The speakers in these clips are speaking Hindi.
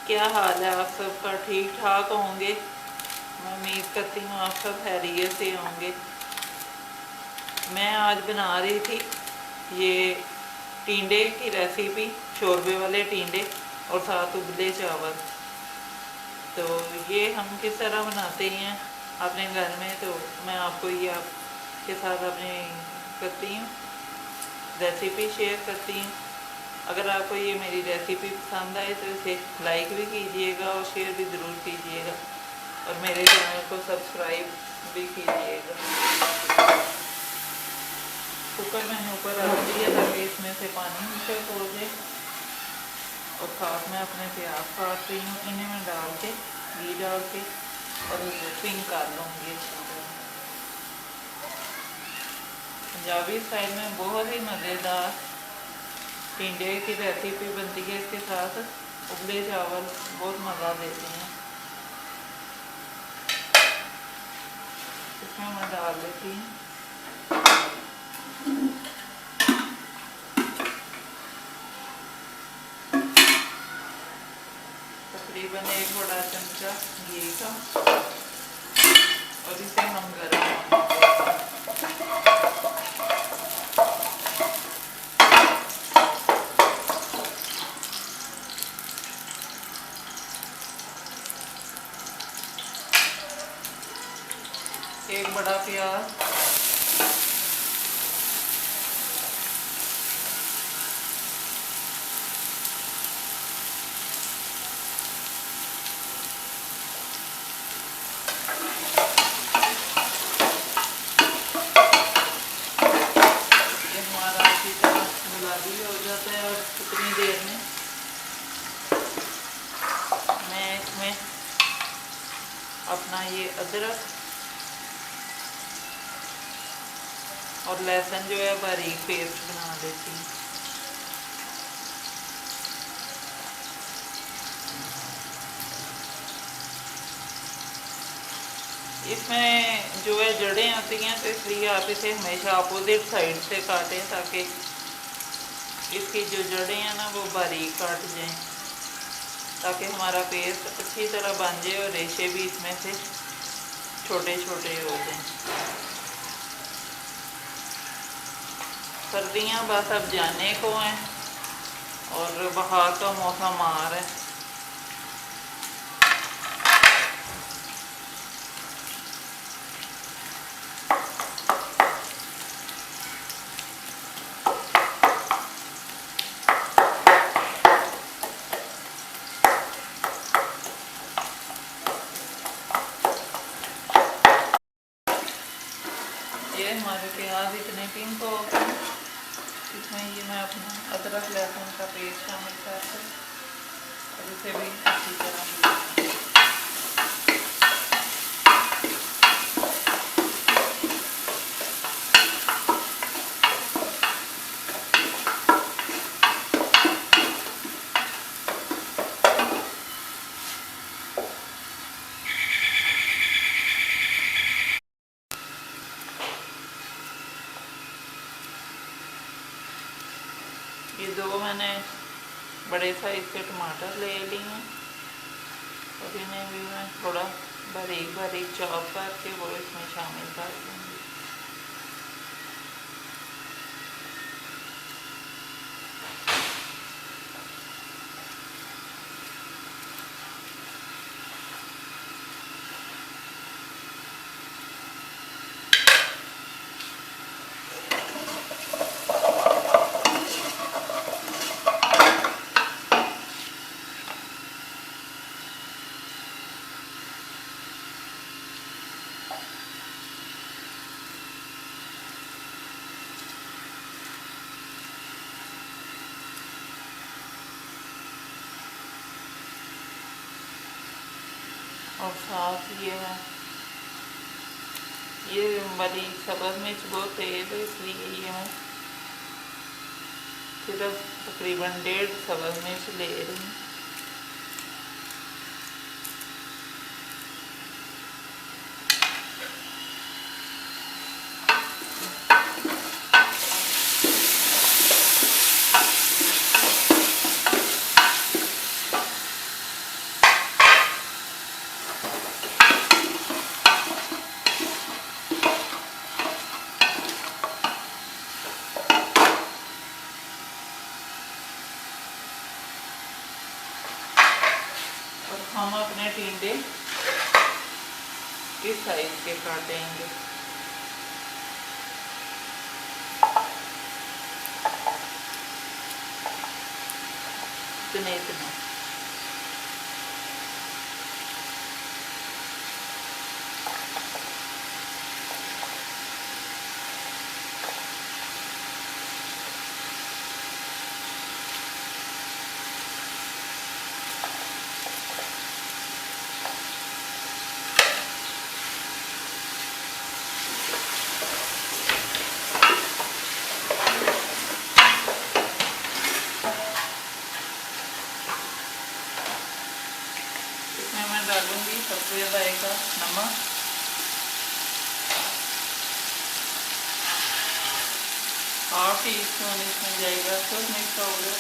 क्या हाल है आप सबका? ठीक ठाक होंगे। मैं उम्मीद करती हूँ आप सब खैरियत से होंगे। मैं आज बना रही थी ये टिंडे की रेसिपी, शोरबे वाले टिंडे और साथ उबले चावल। तो ये हम किस तरह बनाते हैं अपने घर में, तो मैं आपको ये आपके साथ अपनी करती हूँ, रेसिपी शेयर करती हूँ। अगर आपको ये मेरी रेसिपी पसंद आए तो इसे लाइक भी कीजिएगा और शेयर भी ज़रूर कीजिएगा और मेरे चैनल को सब्सक्राइब भी कीजिएगा। कुकर मैंने ऊपर रख दिया ताकि इसमें से पानी नीचे हो जाए और साथ में अपने प्याज काट रही हूँ, इन्हें मैं डाल के घी डाल के और पिंक कर लूँगी। पंजाबी स्टाइल में बहुत ही मज़ेदार टिंडे की रेसिपी बनती है। इसके साथ उबले चावल बहुत मज़ा देते हैं। इसमें मैं डाल देती हूँ तकरीबन 1 बड़ा चमचा घी का और इसे हम गर्म एक बड़ा प्याज, ये हमारा अच्छी तरह गुलाबी हो जाता है और कितनी देर में मैं इसमें अपना ये अदरक और लहसुन जो है बारीक पेस्ट बना देती हूँ। इसमें जो है जड़ें आती हैं तो इसलिए आप इसे हमेशा अपोजिट साइड से काटें ताकि इसकी जो जड़ें हैं ना वो बारीक काट जाएं, ताकि हमारा पेस्ट अच्छी तरह बन जाए और रेशे भी इसमें से छोटे छोटे हो जाएं। सर्दियाँ बस अब जाने को हैं और बाहर का मौसम आ रहा है। ये हमारे प्याज इतने पिंक हो गए, इसमें ये मैं अपना अदरक लहसुन का पेस्ट शामिल करके और इसे भी अच्छी तरह ये 2 मैंने बड़े साइज़ के टमाटर ले लिए हैं और इन्हें भी मैं थोड़ा बारीक बारीक चॉप करके वो इसमें शामिल कर दूँगी। और साथ ये वाली सब्ज़ मिर्च बहुत तेज़ है, इसलिए ये मैं सिर्फ तकरीबन 1.5 सब्ज़ मिर्च ले रही हूँ। टिंडे इस साइज के काटेंगे। इतने इतने मैं डालूंगी सबसे जाएगा नमक, हाफ टी स्पून इसमें जाएगा टर्मरिक पाउडर,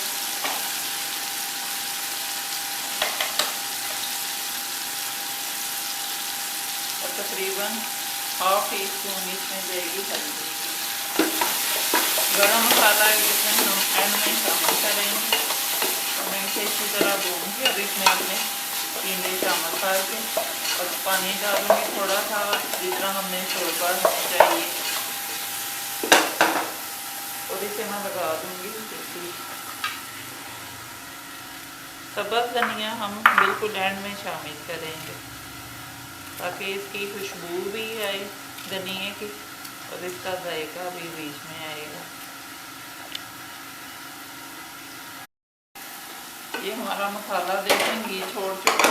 और तकरीबन हाफ टी स्पून इसमें जाएगी हल्दी। गरम मसाला इसमें हम एंड में शामिल करेंगे। तो मैं इसे इसी तरह भूनूंगी। अब इसमें अपने टिंडे शामिल करके और पानी डालूंगी थोड़ा सा, जितना हमने शोरबा चाहिए, और इसे मैं लगा दूंगी। सब्ज़ धनिया हम बिल्कुल एंड में शामिल करेंगे ताकि इसकी खुशबू भी आए धनिए की और इसका जायका भी बीच में आएगा। ये हमारा मसाला देखें घी छोड़ चुका।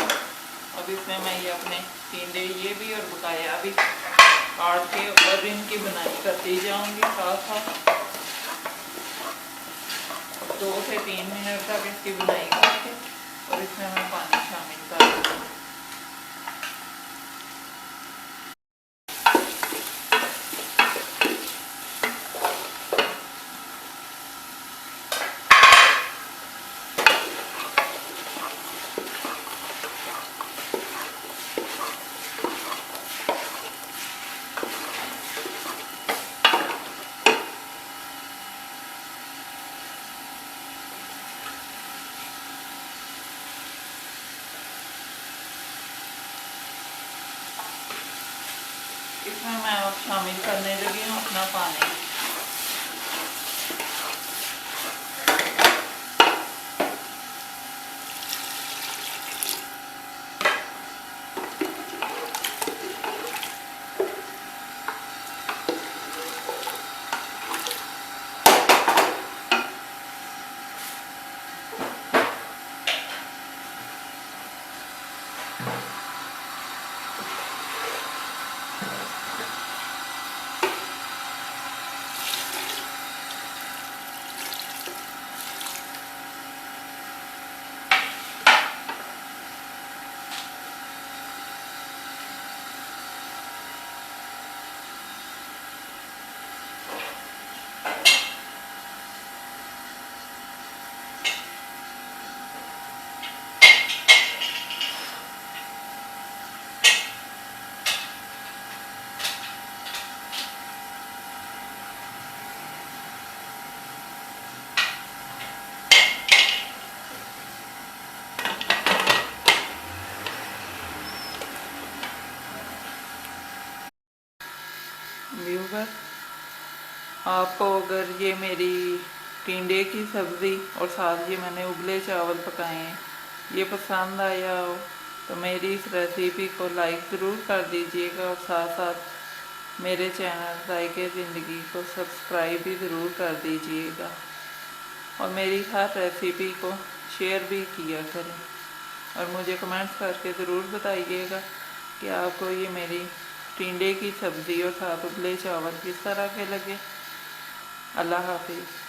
अब इसमें मैं ये अपने टिंडे ये भी और बकाया भी काट के और इनकी बुनाई करती जाऊंगी साथ साथ। 2 से 3 मिनट तक इसकी बुनाई करके और इसमें मैं पानी शामिल कर दूँगी। इसमें मैं अब शामिल करने लगी हूँ अपना पानी। व्यूवर, आपको अगर ये मेरी टिंडे की सब्ज़ी और साथ ये मैंने उबले चावल पकाए हैं ये पसंद आया हो तो मेरी इस रेसिपी को लाइक ज़रूर कर दीजिएगा और साथ साथ मेरे चैनल जायके ज़िंदगी को सब्सक्राइब भी ज़रूर कर दीजिएगा और मेरी हर रेसिपी को शेयर भी किया करें और मुझे कमेंट्स करके ज़रूर बताइएगा कि आपको ये मेरी टिंडे की सब्ज़ी और साथ उबले चावल किस तरह के लगे। अल्लाह हाफिज़।